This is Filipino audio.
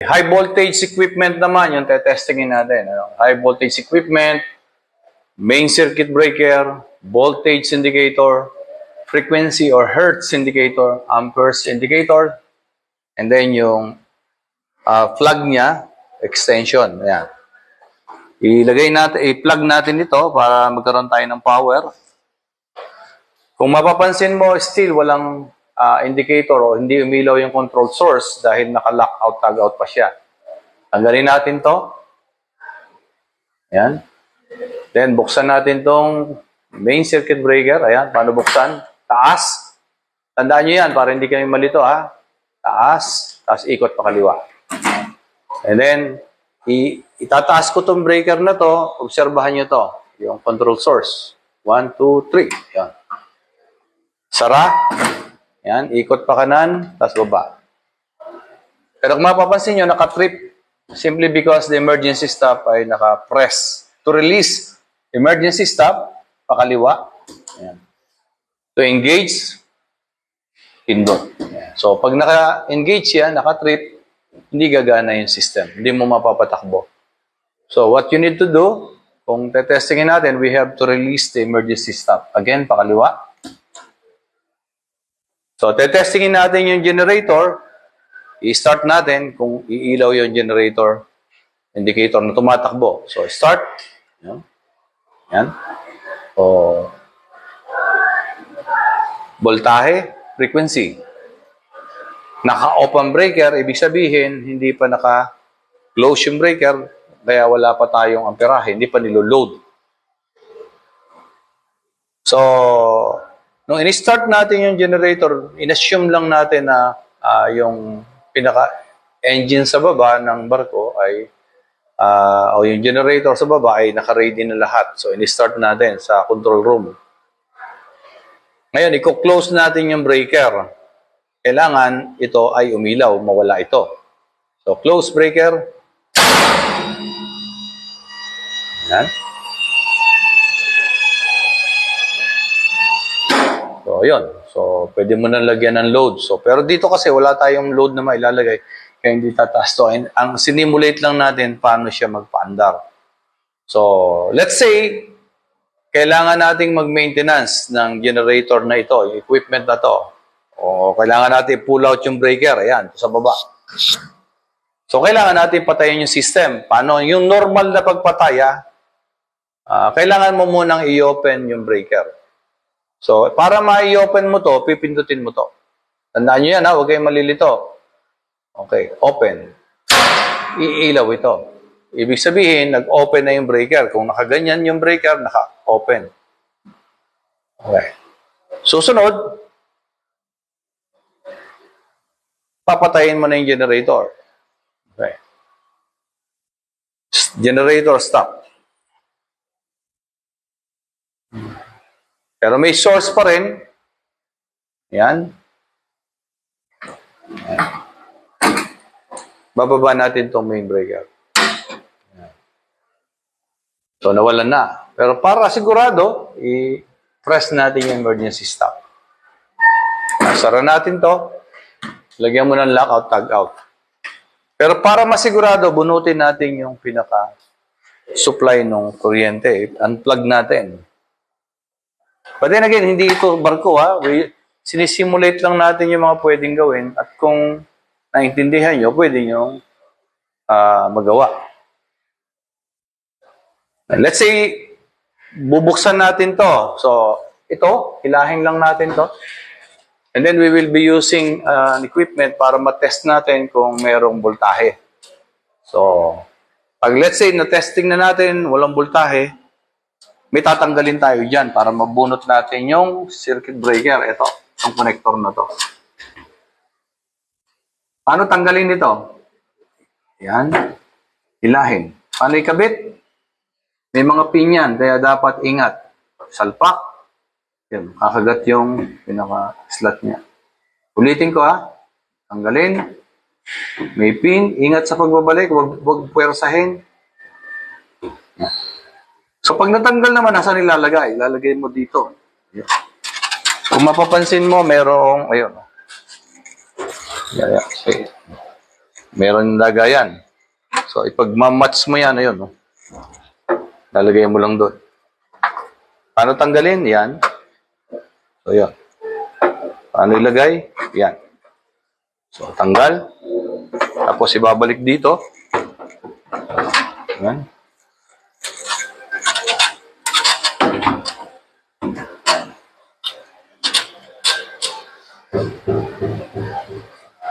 High voltage equipment naman, yung testingin natin. Ano? High voltage equipment, main circuit breaker, voltage indicator, frequency or hertz indicator, amperes indicator, and then yung plug niya, extension. Ayan. I-plug natin ito para magkaroon tayo ng power. Kung mapapansin mo, still walang indicator o hindi umilaw yung control source dahil naka-lockout, tag-out pa siya. Tanggalin natin to. Ayan. Then, buksan natin tong main circuit breaker. Ayan, paano buksan? Taas. Tandaan nyo yan para hindi kami malito, ha? Taas. Tapos ikot pa kaliwa. And then, itataas ko tong breaker na to. Obserbahan nyo to. Yung control source. 1, 2, 3. Ayan. Sara. Ayan, ikot pa kanan, tapos baba. Pero kung mapapansin nyo, naka-trip. Simply because the emergency stop ay naka-press. To release emergency stop, pakaliwa. Ayan. To engage, pindot. Ayan. So, pag naka-engage yan, naka-trip, hindi gagana yung system. Hindi mo mapapatakbo. So, what you need to do, kung tetestingin natin, we have to release the emergency stop. Again, pakaliwa. So, tetestingin natin yung generator. I-start natin kung iilaw yung generator indicator na tumatakbo. So, start. Yan. Yan. O, voltahe, frequency. Naka-open breaker, ibig sabihin, hindi pa naka-close yung breaker, kaya wala pa tayong amperahe, hindi pa nilo-load. So, nung in-start natin yung generator, in-assume lang natin na yung pinaka-engine sa baba ng barko ay, o yung generator sa baba ay naka-ready na lahat. So, in-start natin sa control room. Ngayon, i-close natin yung breaker. Kailangan ito ay umilaw, mawala ito. So, close breaker. Yan. So, yun. So, pwede mo na lagyan ng load. So, pero dito kasi wala tayong load na mailalagay. Kaya hindi tataas to. And ang sinimulate lang natin paano siya magpaandar. So, let's say, kailangan nating mag-maintenance ng generator na ito, yung equipment na to. O kailangan natin pull out yung breaker. Ayan, sa baba. So, kailangan natin patayin yung system. Paano? Yung normal na pagpataya, kailangan mo munang i-open yung breaker. So, para ma-i-open mo to, pipindutin mo to. Tandaan nyo yan, ha? Huwag kayong malilito. Okay, open. Iilaw ito. Ibig sabihin, nag-open na yung breaker. Kung nakaganyan yung breaker, naka-open. Okay. Susunod, papatayin mo na yung generator. Okay. Generator stop. Pero may source pa rin. Yan. Yan. Bababa natin itong main breaker. Yan. So, nawalan na. Pero para sigurado, i-press natin yung emergency stop. Sara natin to. Lagyan mo ng lockout, tag out. Pero para masigurado, bunutin natin yung pinaka-supply ng kuryente. Unplug natin. But then again, hindi ito barko, ha? Sinisimulate lang natin yung mga pwedeng gawin at kung naintindihan nyo, pwede nyo magawa. And let's say, bubuksan natin to. So, ito, hilahin lang natin to. And then we will be using an equipment para matest natin kung mayroong voltahe. So, pag let's say na-testing na natin, walang voltahe, may tatanggalin tayo dyan para mabunot natin yung circuit breaker. Ito, yung connector na to. Paano tanggalin ito? Yan. Hilahin. Paano ikabit? May mga pin yan, kaya dapat ingat. Salpak. Yan, kakagat yung pinaka-slot niya. Ulitin ko, ha. Tanggalin. May pin. Ingat sa pagbabalik. Huwag puwersahin. Yan. So, pag natanggal naman, nasa nilalagay? Ilalagay mo dito. Yan. Kung mapapansin mo, merong, ayun. Yeah. Meron lagayan. So, ipagmamatch mo yan, ayun. Oh. Lalagay mo lang doon. Paano tanggalin? Yan. So, yan. Paano ilagay? Yan. So, tanggal. Tapos, ibabalik dito. Yan.